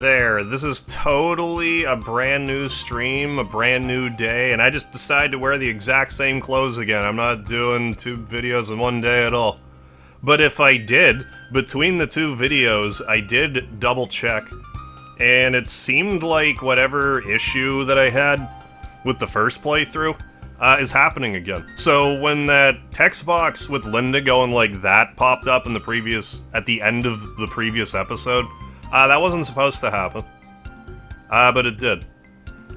There, this is totally a brand new stream, a brand new day, and I just decided to wear the exact same clothes again. I'm not doing 2 videos in one day at all. But if I did, between the 2 videos, I did double check, and it seemed like whatever issue that I had with the first playthrough is happening again. So when that text box with Linda going like that popped up in at the end of the previous episode, that wasn't supposed to happen. But it did.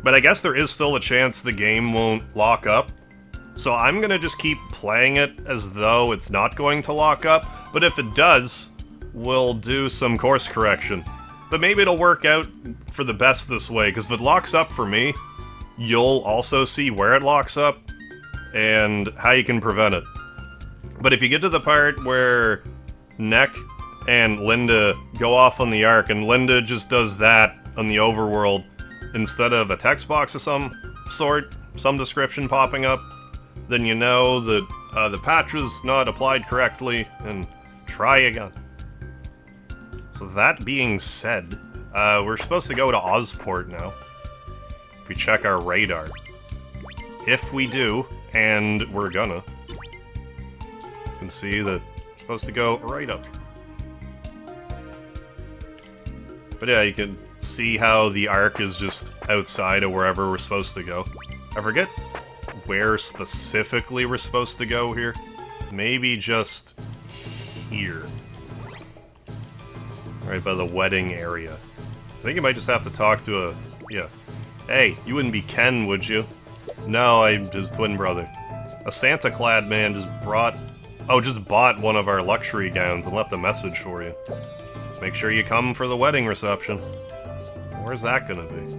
But I guess there is still a chance the game won't lock up. So I'm gonna just keep playing it as though it's not going to lock up. But if it does, we'll do some course correction. But maybe it'll work out for the best this way, because if it locks up for me, you'll also see where it locks up and how you can prevent it. But if you get to the part where Neck and Linda go off on the Ark, and Linda just does that on the overworld instead of a text box of some sort, some description popping up, then you know that the patch was not applied correctly, and try again. So that being said, we're supposed to go to Ozport now. If we check our radar. If we do, and we're gonna, you can see that we're supposed to go right up. But yeah, you can see how the Ark is just outside of wherever we're supposed to go. I forget where specifically we're supposed to go here. Maybe just here. Right by the wedding area. I think you might just have to talk to a... yeah. Hey, you wouldn't be Ken, would you? No, I'm his twin brother. A Santa-clad man just bought one of our luxury gowns and left a message for you. Make sure you come for the wedding reception. Where's that gonna be?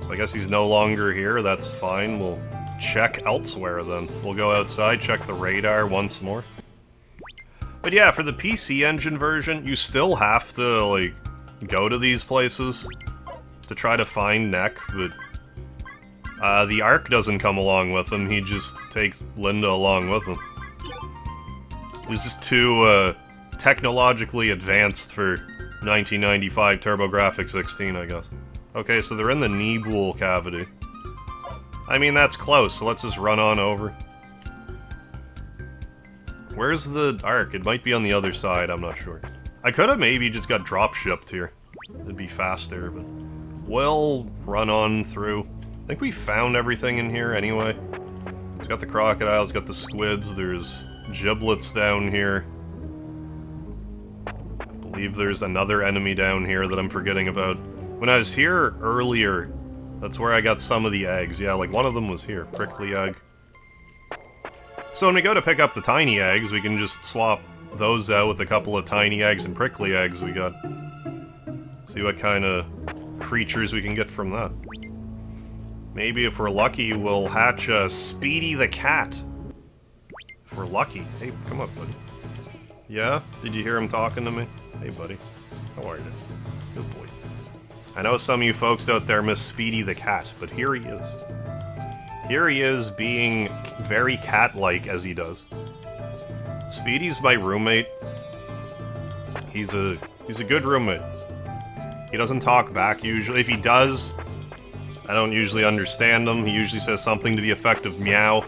So I guess he's no longer here, that's fine. We'll check elsewhere then. We'll go outside, check the radar once more. But yeah, for the PC Engine version, you still have to, like, go to these places to try to find Neck, but the Ark doesn't come along with him, he just takes Linda along with him. He's just too, technologically advanced for 1995 TurboGrafx 16, I guess. Okay, so they're in the Nebule cavity. I mean, that's close, so let's just run on over. Where's the Ark? It might be on the other side, I'm not sure. I could've maybe just got drop-shipped here. It'd be faster, but... we'll run on through. I think we found everything in here anyway. It's got the crocodiles, got the squids, there's giblets down here. I believe there's another enemy down here that I'm forgetting about. When I was here earlier, that's where I got some of the eggs. Yeah, like one of them was here, prickly egg. So when we go to pick up the tiny eggs, we can just swap those out with a couple of tiny eggs and prickly eggs we got. See what kind of creatures we can get from that. Maybe if we're lucky, we'll hatch a Speedy the Cat. If we're lucky. Hey, come up, buddy. Yeah? Did you hear him talking to me? Hey, buddy. How are you? Good boy. I know some of you folks out there miss Speedy the Cat, but here he is. Here he is being very cat-like as he does. Speedy's my roommate. He's a good roommate. He doesn't talk back usually. If he does, I don't usually understand him. He usually says something to the effect of meow.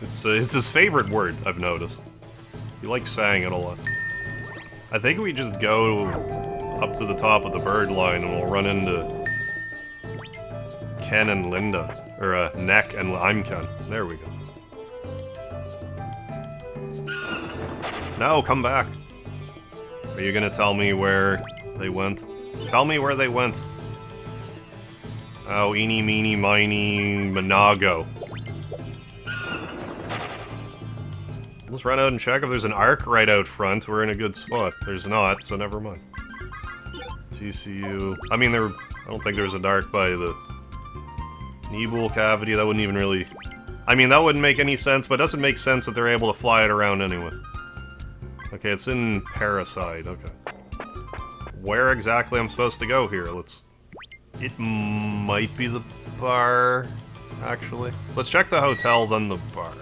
It's his favorite word, I've noticed. He likes saying it a lot. I think we just go up to the top of the bird line and we'll run into Ken and Linda. Or, Neck and I'm Ken. There we go. No, come back. Are you gonna tell me where they went? Tell me where they went. Oh, eeny, meeny, miny, monago. Let's run out and check if there's an Ark right out front. We're in a good spot. There's not, so never mind. TCU... I mean, I don't think there's an Ark by the Nebule cavity. That wouldn't even really... I mean, that wouldn't make any sense, but it doesn't make sense that they're able to fly it around anyway. Okay, it's in Parasite, okay. Where exactly I'm supposed to go here? It might be the bar, actually. Let's check the hotel, then the bar.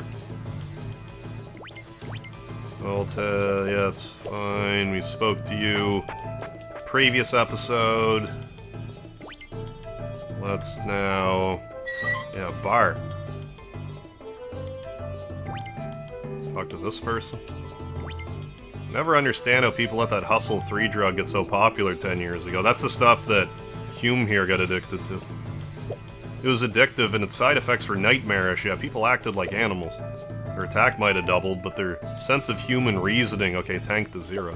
Well, yeah, it's fine. We spoke to you. previous episode. Let's now... Yeah, bar. Talk to this person. Never understand how people let that Hustle 3 drug get so popular 10 years ago. That's the stuff that Hume here got addicted to. It was addictive and its side effects were nightmarish. Yeah, people acted like animals. Their attack might have doubled, but their sense of human reasoning, okay, tanked to 0.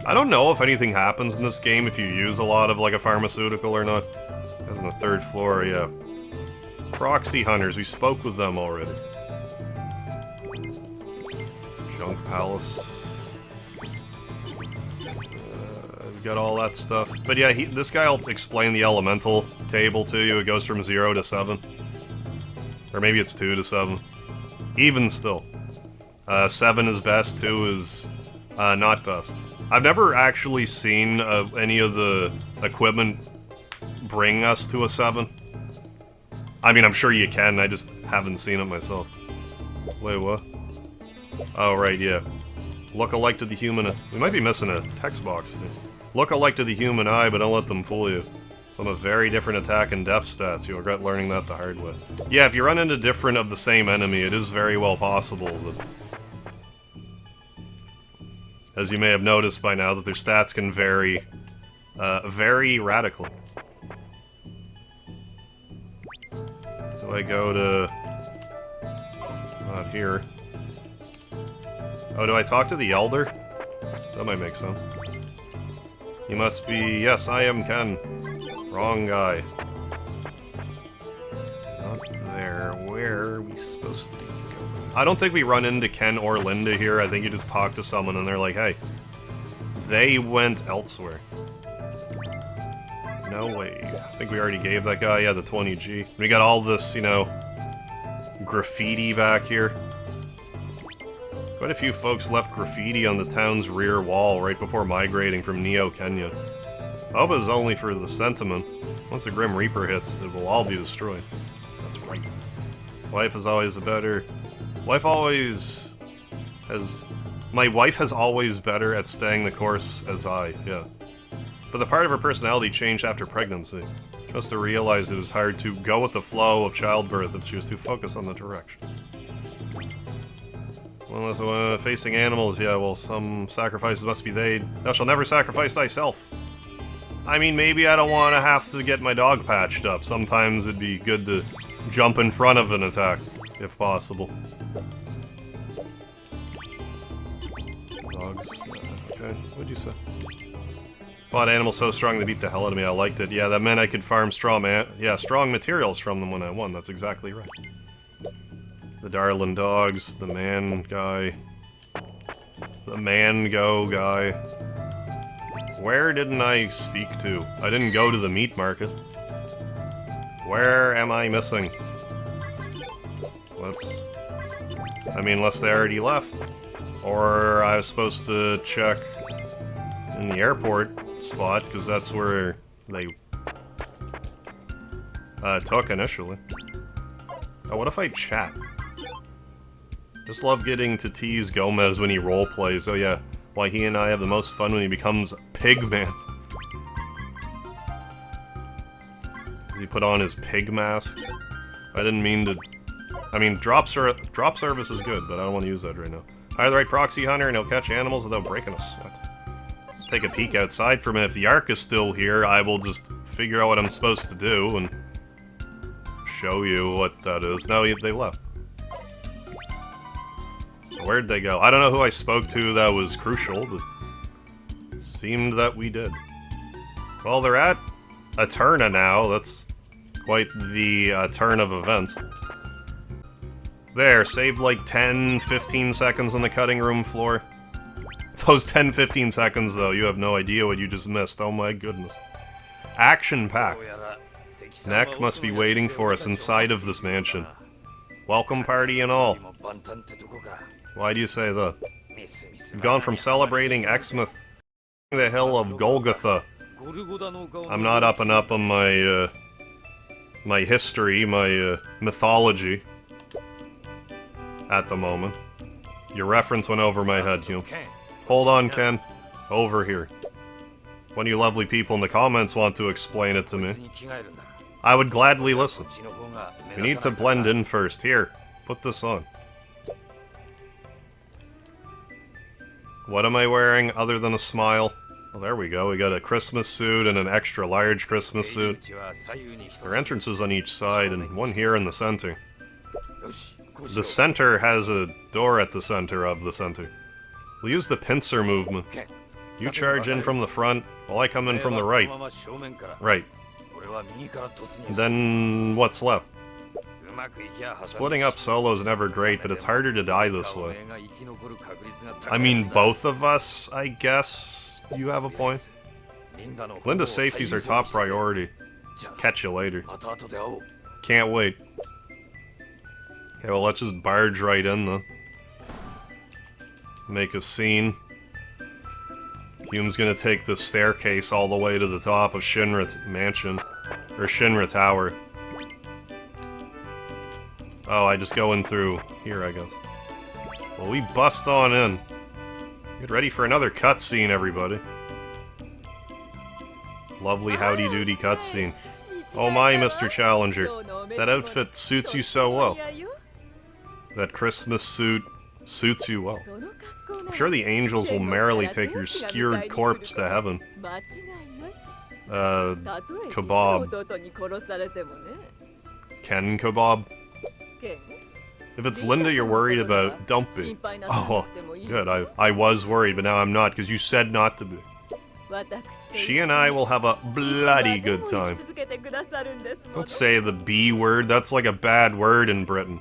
I don't know if anything happens in this game if you use a lot of, like, a pharmaceutical or not. That's on the 3rd floor, yeah. Proxy hunters, we spoke with them already. Junk Palace. We got all that stuff. But yeah, this guy will explain the elemental table to you. It goes from 0 to 7. Or maybe it's 2 to 7. Even still. 7 is best, 2 is not best. I've never actually seen any of the equipment bring us to a 7. I mean, I'm sure you can, I just haven't seen it myself. Wait, what? Oh, right, yeah. Look alike to the human... We might be missing a text box, too. Look alike to the human eye, but don't let them fool you. Some have very different attack and def stats. You'll regret learning that the hard way. Yeah, if you run into different of the same enemy, it is very well possible that... As you may have noticed by now, that their stats can vary... very radically. So I go to... Not here. Oh, do I talk to the Elder? That might make sense. You must be... Yes, I am Ken. Wrong guy. Not there. Where are we supposed to be going? I don't think we run into Ken or Linda here. I think you just talk to someone and they're like, hey, they went elsewhere. No way. I think we already gave that guy, yeah, the 20G. We got all this, you know, graffiti back here. Quite a few folks left graffiti on the town's rear wall right before migrating from Neo, Kenya. I hope it's only for the sentiment. Once the Grim Reaper hits, it will all be destroyed. That's right. Life is always a better... Life always has... My wife has always better at staying the course as I, yeah. But the part of her personality changed after pregnancy. Just to realize it was hard to go with the flow of childbirth if she was too focused on the direction. Well, facing animals, yeah, well, some sacrifices must be made. Thou shalt never sacrifice thyself. I mean, maybe I don't want to have to get my dog patched up. Sometimes it'd be good to jump in front of an attack, if possible. Dogs. Okay, what'd you say? Fought animals so strong they beat the hell out of me. I liked it. Yeah, that meant I could farm strong materials from them when I won. That's exactly right. The Darlin dogs, the man guy, the man-go guy. Where didn't I speak to? I didn't go to the meat market. Where am I missing? I mean, unless they already left. Or I was supposed to check in the airport spot, because that's where they took initially. Oh, what if I chat? Just love getting to tease Gomez when he roleplays. Oh yeah, why he and I have the most fun when he becomes Pigman. He put on his pig mask. I didn't mean to... I mean, drop service is good, but I don't want to use that right now. Hire the right proxy hunter and he'll catch animals without breaking a sweat. Let's take a peek outside for a minute. If the Ark is still here, I will just figure out what I'm supposed to do and show you what that is. No, they left. Where'd they go? I don't know who I spoke to that was crucial, but seemed that we did. Well, they're at Eterna now. That's quite the turn of events. There, saved like 10-15 seconds on the cutting room floor. Those 10-15 seconds, though, you have no idea what you just missed. Oh my goodness. Action-packed. Neck must be waiting for us inside of this mansion. Welcome party and all. Why do you say that? We've gone from celebrating Xmas the hill of Golgotha. I'm not up and up on my, my history, my, mythology. At the moment. Your reference went over my head, Hugh. Hold on, Ken. Over here. One of you lovely people in the comments want to explain it to me, I would gladly listen. We need to blend in first. Here, put this on. What am I wearing other than a smile? Well, there we go. We got a Christmas suit and an extra large Christmas suit. There are entrances on each side and one here in the center. The center has a door at the center of the center. We'll use the pincer movement. You charge in from the front, while I come in from the right. Right. Then what's left? Splitting up solo is never great, but it's harder to die this way. I mean, both of us, I guess. You have a point. Linda's safety's our top priority. Catch you later. Can't wait. Okay, well, let's just barge right in, then. Make a scene. Hume's gonna take the staircase all the way to the top of Shinra Mansion. Or Shinra Tower. Oh, I just go in through here, I guess. Well, we bust on in. Get ready for another cutscene, everybody. Lovely howdy-doody cutscene. Oh my, Mr. Challenger. That outfit suits you so well. That Christmas suit suits you well. I'm sure the angels will merrily take your skewered corpse to heaven. Kebab. Ken Kebab? If it's Linda you're worried about, don't be. Oh, well, good. I was worried, but now I'm not, because you said not to be. She and I will have a bloody good time. Don't say the B word, that's like a bad word in Britain.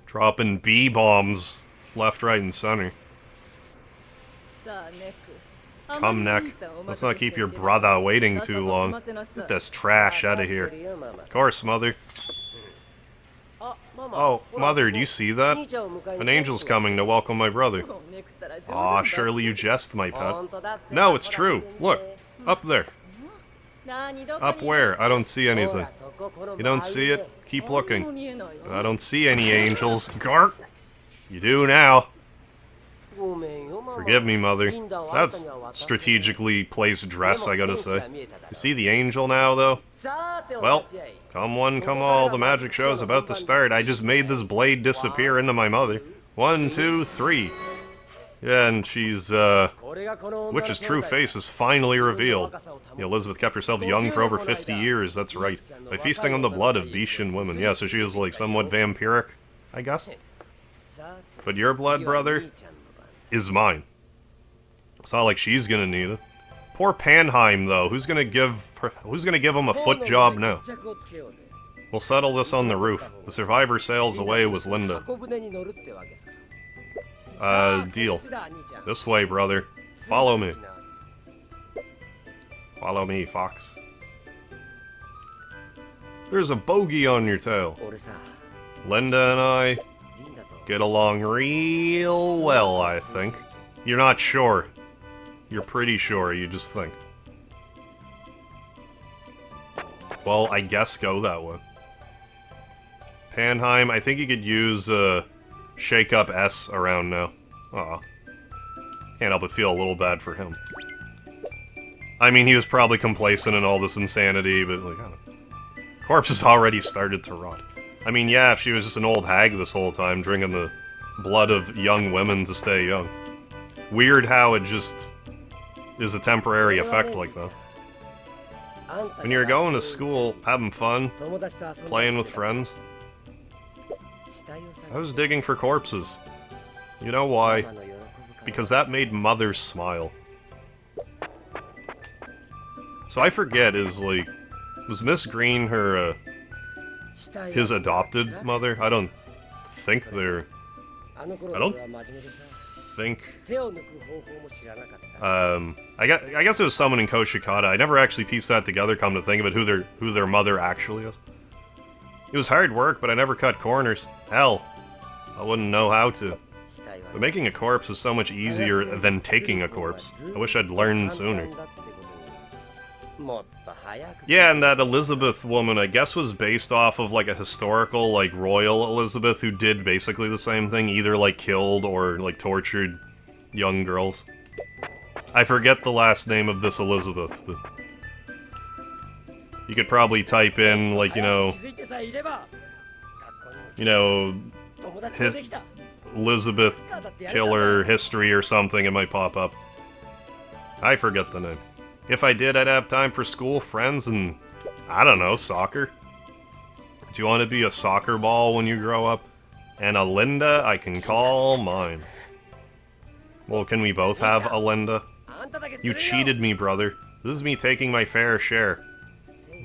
Dropping B-bombs left, right, and center. Come, Neck. Let's not keep your brother waiting too long. Get this trash out of here. Of course, Mother. Oh, Mother, do you see that? An angel's coming to welcome my brother. Aw, surely you jest, my pet. No, it's true. Look, up there. Up where? I don't see anything. You don't see it? Keep looking. I don't see any angels. Gark! You do now. Forgive me, Mother. That's strategically placed dress, I gotta say. You see the angel now, though? Well, come one, come all, the magic show's about to start. I just made this blade disappear into my mother. 1, 2, 3. Yeah, and she's, Witch's true face is finally revealed. Yeah, Elizabeth kept herself young for over 50 years, that's right. By feasting on the blood of Bishan women. Yeah, so she is, like, somewhat vampiric, I guess? But your blood, brother, is mine. It's not like she's gonna need it. Poor Panheim, though. Who's gonna give him a foot job now? We'll settle this on the roof. The survivor sails away with Linda. Deal. This way, brother. Follow me. Follow me, Fox. There's a bogey on your tail. Linda and I get along real well, I think. You're not sure. You're pretty sure, you just think. Well, I guess go that way. Panheim, I think you could use, Shake Up S around now. Aw. Can't help but feel a little bad for him. I mean, he was probably complacent in all this insanity, but, like, I don't know. Corpse has already started to rot. I mean, yeah, if she was just an old hag this whole time, drinking the blood of young women to stay young. Weird how it just is a temporary effect like that. When you're going to school, having fun, playing with friends, I was digging for corpses. You know why? Because that made Mother smile. So I forget, was Miss Green her, his adopted mother? I don't think I guess it was someone in Koshikata. I never actually pieced that together, come to think of it, who their mother actually is. It was hard work, but I never cut corners. Hell, I wouldn't know how to. But making a corpse is so much easier than taking a corpse. I wish I'd learned sooner. Yeah, and that Elizabeth woman, I guess, was based off of, like, a historical, like, royal Elizabeth who did basically the same thing, either, like, killed or, like, tortured young girls. I forget the last name of this Elizabeth. But you could probably type in, like, Elizabeth Killer History or something, it might pop up. I forget the name. If I did, I'd have time for school, friends, and, I don't know, soccer. Do you want to be a soccer ball when you grow up? And a Linda I can call mine. Well, can we both have a Linda? You cheated me, brother. This is me taking my fair share.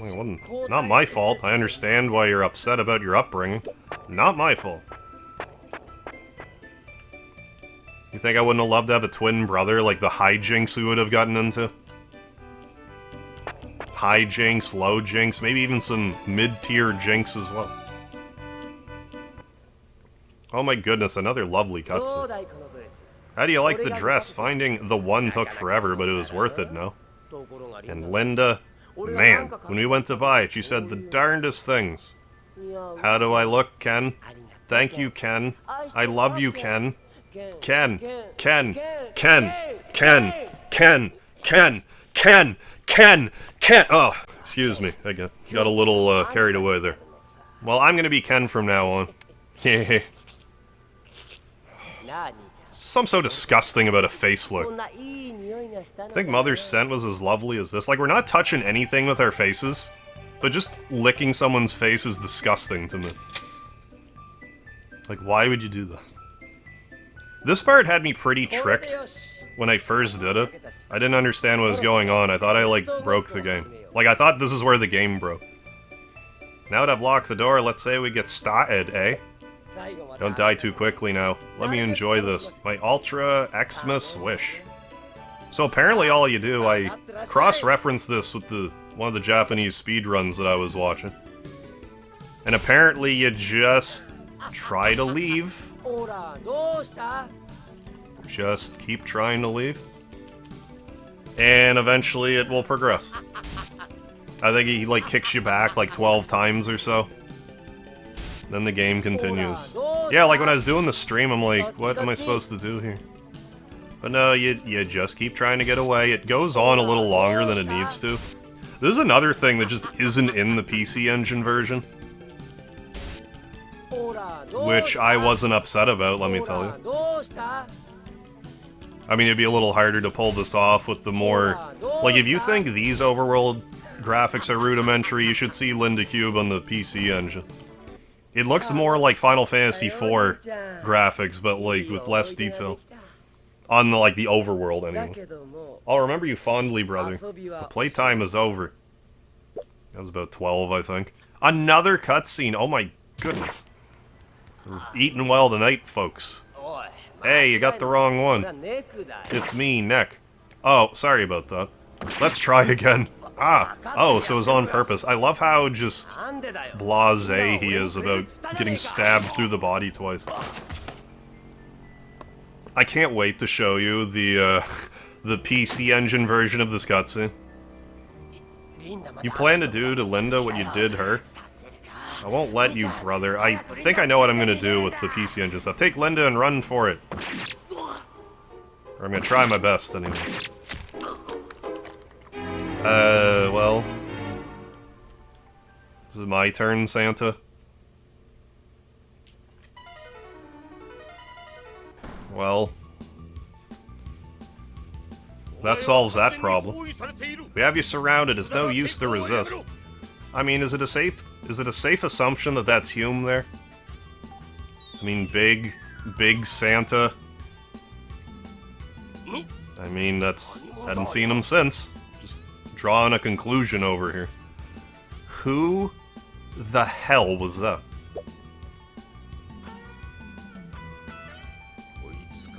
Well, not my fault. I understand why you're upset about your upbringing. Not my fault. You think I wouldn't have loved to have a twin brother, like the hijinks we would have gotten into? Hijinks, low jinks, maybe even some mid-tier jinks as well. Oh my goodness, another lovely cutscene. How do you like the dress? Finding the one took forever, but it was worth it, no? And Linda, man, when we went to buy it, she said the darndest things. How do I look, Ken? Thank you, Ken. I love you, Ken. Ken, Ken, Ken, Ken, Ken, Ken, Ken, Ken, Ken. Oh, excuse me. I got a little carried away there. Well, I'm gonna be Ken from now on. Something so disgusting about a face look. I think Mother's scent was as lovely as this. Like, we're not touching anything with our faces, but just licking someone's face is disgusting to me. Like, why would you do that? This part had me pretty tricked when I first did it. I didn't understand what was going on. I thought I, like, broke the game. Like, I thought this is where the game broke. Now that I've locked the door, let's say we get started, eh? Don't die too quickly now. Let me enjoy this. My Ultra Xmas Wish. So apparently all you do, I cross-referenced this with one of the Japanese speedruns that I was watching. And apparently you just try to leave. Just keep trying to leave. And eventually it will progress. I think he, like, kicks you back, like, 12 times or so. Then the game continues. Yeah, like, when I was doing the stream, I'm like, what am I supposed to do here? But no, you just keep trying to get away. It goes on a little longer than it needs to. This is another thing that just isn't in the PC Engine version. Which I wasn't upset about, let me tell you. I mean, it'd be a little harder to pull this off with the more... Like, if you think these overworld graphics are rudimentary, you should see Linda³ on the PC Engine. It looks more like Final Fantasy IV graphics, but, like, with less detail. On, like, the overworld, anyway. I'll remember you fondly, brother. The playtime is over. That was about 12, I think. Another cutscene! Oh my goodness. We're eating well tonight, folks. Hey, you got the wrong one. It's me, Neck. Oh, sorry about that. Let's try again. Ah, oh, so it was on purpose. I love how just blasé he is about getting stabbed through the body twice. I can't wait to show you the PC Engine version of this cutscene. You plan to do to Linda what you did her? I won't let you, brother. I think I know what I'm gonna do with the PC Engine stuff. Take Linda and run for it. Or I'm gonna try my best, anyway. Well... Is it my turn, Santa? Well... That solves that problem. We have you surrounded, it's no use to resist. I mean, is it a safe assumption that that's Hume there? I mean, big Santa. I mean, hadn't seen him since. Just drawing a conclusion over here. Who the hell was that?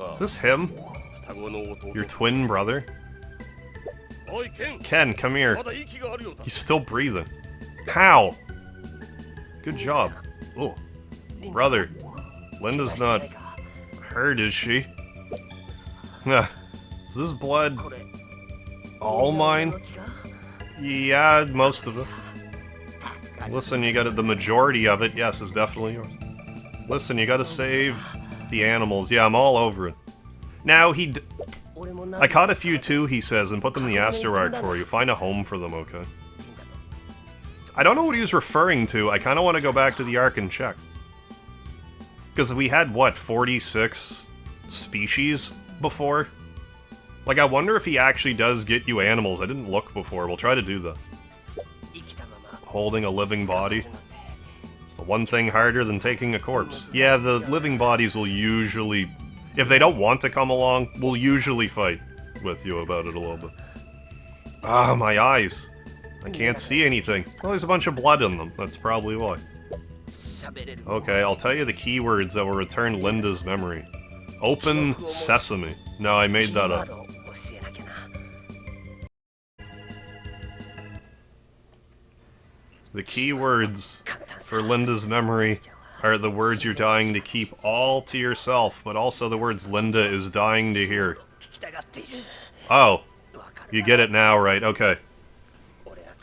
Is this him? Your twin brother? Ken, come here. He's still breathing. How? Good job. Oh, brother. Linda's not hurt, is she? Is this blood all mine? Yeah, most of it. Listen, you got the majority of it, yes, is definitely yours. Listen, you gotta save the animals. Yeah, I'm all over it. Now, I caught a few too, he says, and put them in the asteroid for you. Find a home for them, okay? I don't know what he was referring to. I kind of want to go back to the Ark and check. Because we had, what, 46 species before? Like, I wonder if he actually does get you animals. I didn't look before. We'll try to do that. Holding a living body. It's the one thing harder than taking a corpse. Yeah, the living bodies will usually... If they don't want to come along, we'll usually fight with you about it a little bit. Ah, my eyes. I can't see anything. Well, there's a bunch of blood in them. That's probably why. Okay, I'll tell you the keywords that will return Linda's memory. Open sesame. No, I made that up. The keywords for Linda's memory are the words you're dying to keep all to yourself, but also the words Linda is dying to hear. Oh, you get it now, right? Okay.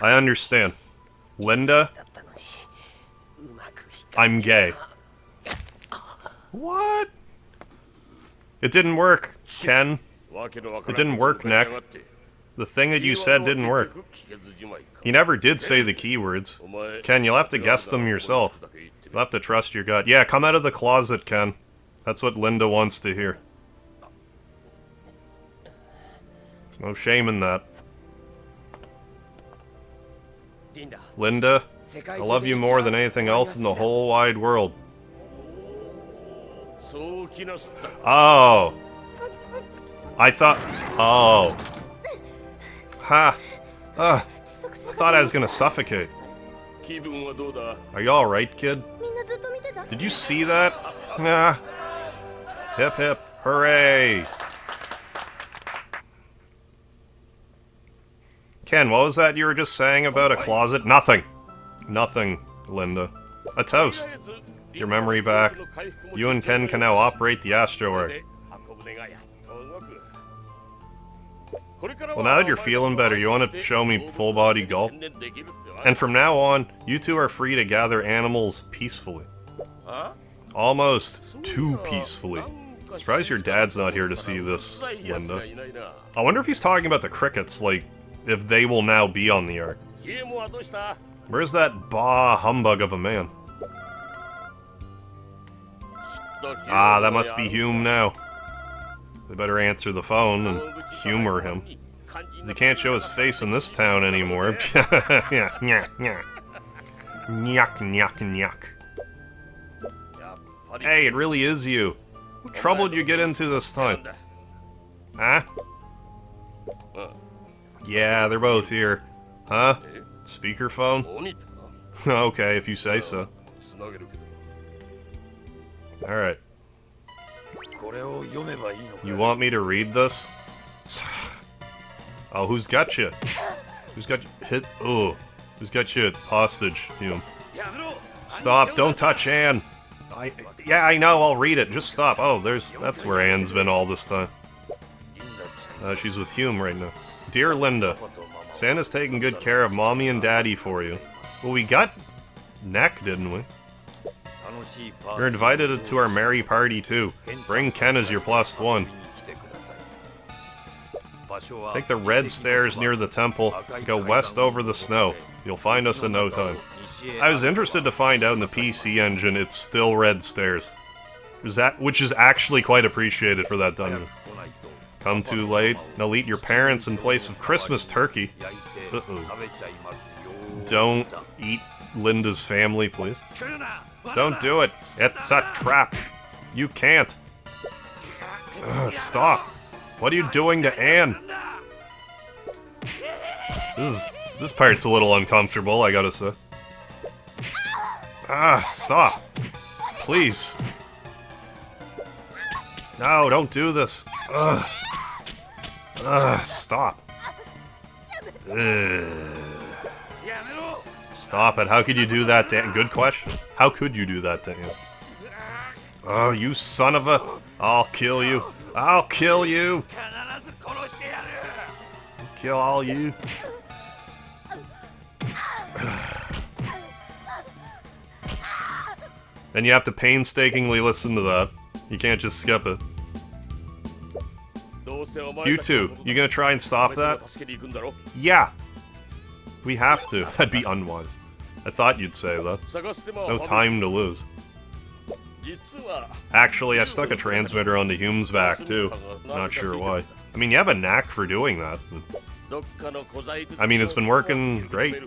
I understand. Linda, I'm gay. What? It didn't work, Ken. It didn't work, Neck. The thing that you said didn't work. He never did say the keywords. Ken, you'll have to guess them yourself. You'll have to trust your gut. Yeah, come out of the closet, Ken. That's what Linda wants to hear. There's no shame in that. Linda, I love you more than anything else in the whole wide world. Oh. I thought... Oh. Ha. I thought I was gonna suffocate. Are you alright, kid? Did you see that? Nah. Hip hip. Hooray. Ken, what was that you were just saying about a closet? Nothing. Nothing, Linda. A toast. With your memory back, you and Ken can now operate the asteroid. Well, now that you're feeling better, you want to show me full body gulp? And from now on, you two are free to gather animals peacefully. Almost too peacefully. Surprised your dad's not here to see this, Linda. I wonder if he's talking about the crickets, like, if they will now be on the Ark. Where's that bah humbug of a man? Ah, that must be Hume now. They better answer the phone and humor him. Since he can't show his face in this town anymore. Yeah, yeah, yeah. Nyuk, nyuk, nyuk. Hey, it really is you. What trouble did you get into this time? Huh? Yeah, they're both here. Huh? Speakerphone? Okay, if you say so. Alright. You want me to read this? Oh, who's got you? Who's got you? Who's got you hostage, Hume? Stop, don't touch Anne! Yeah, I know, I'll read it, just stop. Oh, that's where Anne's been all this time. She's with Hume right now. Dear Linda, Santa's taking good care of Mommy and Daddy for you. Well, we got Neck, didn't we? You're invited to our merry party, too. Bring Ken as your +1. Take the red stairs near the temple, and go west over the snow. You'll find us in no time. I was interested to find out in the PC engine it's still red stairs. Which is actually quite appreciated for that dungeon. Come too late, and I'll eat your parents in place of Christmas turkey. Uh-oh. Don't eat Linda's family, please. Don't do it. It's a trap. You can't. Stop. What are you doing to Anne? This part's a little uncomfortable, I gotta say. Stop. Please. No, don't do this. Stop. Stop it. How could you do that to Anne? Good question. How could you do that to Anne? Oh, you son of a... I'll kill you. I'll kill you. Kill all you. And you have to painstakingly listen to that. You can't just skip it. You two, you gonna try and stop that? Yeah! We have to. That'd be unwise. I thought you'd say that. There's no time to lose. Actually, I stuck a transmitter onto Hume's back, too. Not sure why. I mean, you have a knack for doing that. I mean, it's been working great.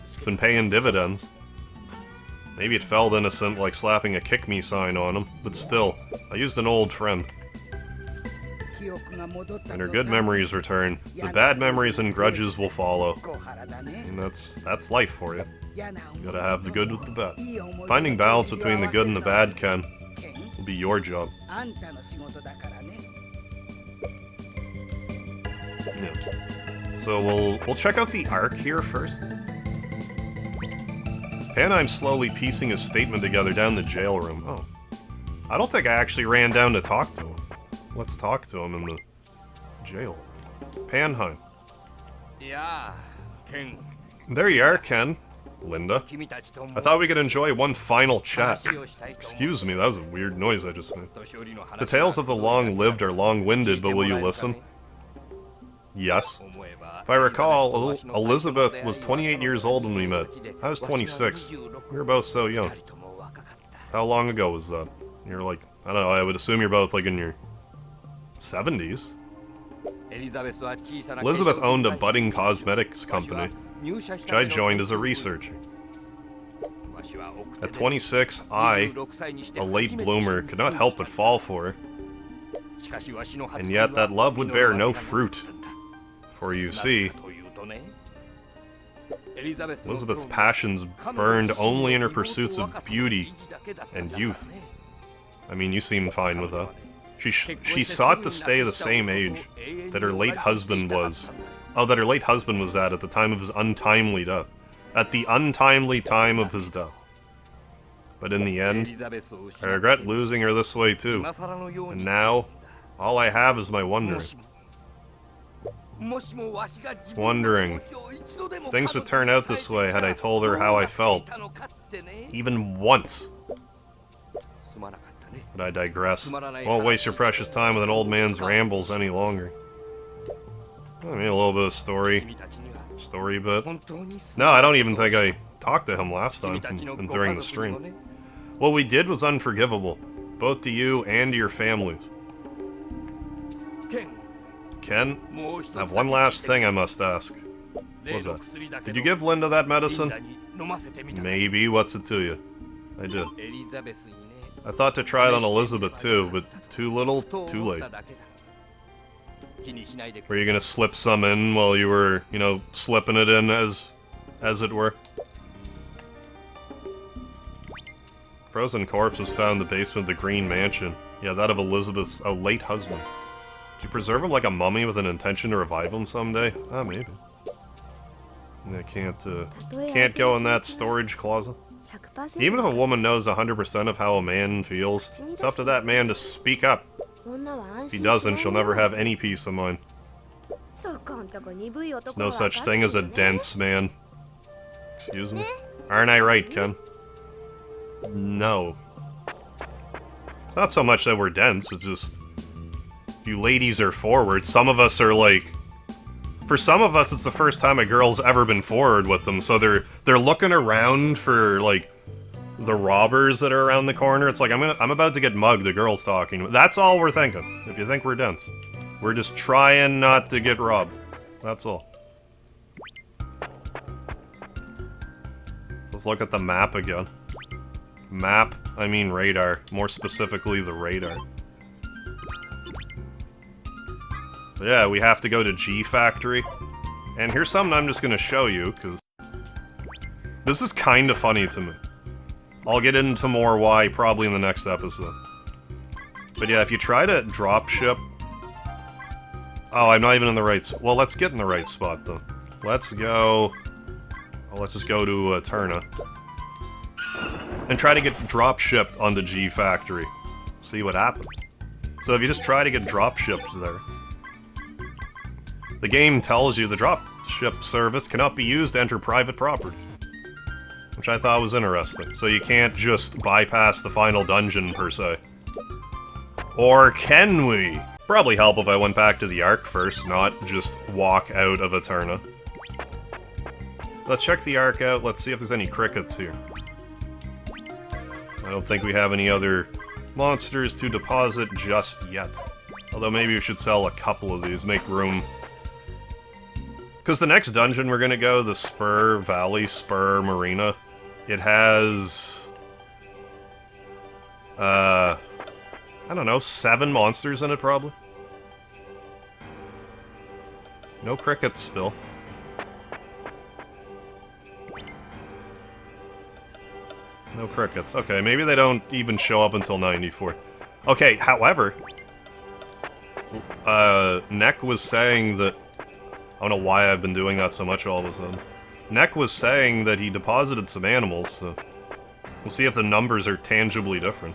It's been paying dividends. Maybe it felt innocent, like slapping a kick-me sign on him, but still, I used an old friend. And her good memories return. The bad memories and grudges will follow. And that's life for you. You gotta have the good with the bad. Finding balance between the good and the bad, Ken, will be your job. Yeah. So we'll check out the arc here first. Panheim's slowly piecing his statement together down the jail room. Oh. I don't think I actually ran down to talk to him. Let's talk to him in the jail. Panheim. Yeah, Ken. There you are, Ken. Linda. I thought we could enjoy one final chat. Excuse me, that was a weird noise I just made. The tales of the long-lived are long-winded, but will you listen? Yes. If I recall, Elizabeth was 28 years old when we met. I was 26. We were both so young. How long ago was that? You're like, I don't know, I would assume you're both like in your 70s. Elizabeth owned a budding cosmetics company, which I joined as a researcher. At 26, I, a late bloomer, could not help but fall for her. And yet that love would bear no fruit. For you see, Elizabeth's passions burned only in her pursuits of beauty and youth. I mean, you seem fine with that. She sought to stay the same age that her late husband was. Oh, that her late husband was at the time of his untimely death. At the untimely time of his death. But in the end, I regret losing her this way too. And now, all I have is my wondering. Wondering if things would turn out this way had I told her how I felt. Even once. But I digress. Won't waste your precious time with an old man's rambles any longer. I mean, a little bit of story bit. No, I don't even think I talked to him last time and during the stream. What we did was unforgivable, both to you and to your families. Ken, I have one last thing I must ask. What was that? Did you give Linda that medicine? Maybe. What's it to you? I did. I thought to try it on Elizabeth too, but too little, too late. Were you gonna slip some in while you were, you know, slipping it in as it were? Frozen corpse was found in the basement of the Green Mansion. Yeah, that of Elizabeth's late husband. Did you preserve him like a mummy with an intention to revive him someday? Ah, maybe. I can't go in that storage closet. Even if a woman knows 100% of how a man feels, it's up to that man to speak up. If he doesn't, she'll never have any peace of mind. There's no such thing as a dense man. Excuse me? Aren't I right, Ken? No. It's not so much that we're dense, it's just... You ladies are forward. Some of us are like... For some of us, it's the first time a girl's ever been forward with them, so they're looking around for, like, the robbers that are around the corner. It's like, I'm about to get mugged, the girl's talking. That's all we're thinking, if you think we're dense. We're just trying not to get robbed. That's all. Let's look at the map again. Map, I mean radar. More specifically, the radar. But yeah, we have to go to G Factory. And here's something I'm just gonna show you, because... This is kinda funny to me. I'll get into more why probably in the next episode. But yeah, if you try to dropship... Oh, I'm not even in the right... Well, let's get in the right spot, though. Let's go... Well, let's just go to Turna. And try to get dropshipped onto G Factory. See what happens. So if you just try to get dropshipped there... The game tells you the dropship service cannot be used to enter private property. Which I thought was interesting. So you can't just bypass the final dungeon, per se. Or can we? Probably help if I went back to the Ark first, not just walk out of Eterna. Let's check the Ark out, let's see if there's any crickets here. I don't think we have any other monsters to deposit just yet. Although maybe we should sell a couple of these, make room. Because the next dungeon we're gonna go, the Spur Valley, Spur Marina, it has... I don't know, 7 monsters in it, probably? No crickets still. No crickets. Okay, maybe they don't even show up until 94. Okay, however... Neck was saying that... I don't know why I've been doing that so much all of a sudden. Neck was saying that he deposited some animals, so... We'll see if the numbers are tangibly different.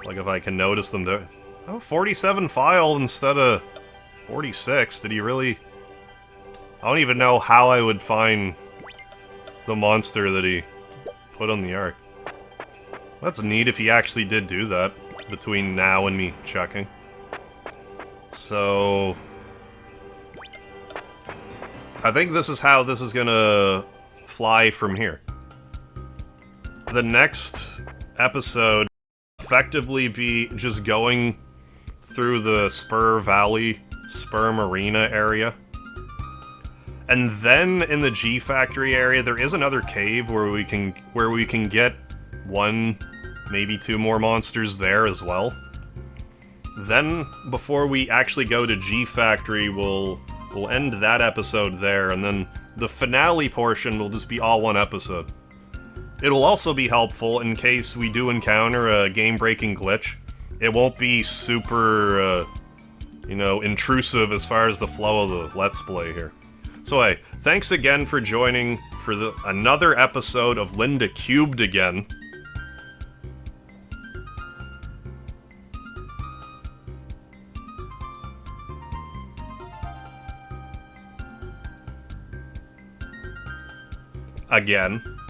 Like if I can notice them there. Oh, 47 filed instead of 46. Did he really... I don't even know how I would find the monster that he put on the Ark. That's neat if he actually did do that between now and me checking. So... I think this is how this is gonna fly from here. The next episode effectively be just going through the Spur Valley, Spur Marina area. And then in the G Factory area, there is another cave where we can get 1, maybe 2 more monsters there as well. Then, before we actually go to G Factory, we'll end that episode there, and then the finale portion will just be all one episode. It'll also be helpful in case we do encounter a game-breaking glitch. It won't be super, you know, intrusive as far as the flow of the Let's Play here. So hey, thanks again for joining for another episode of Linda³ Again. Again.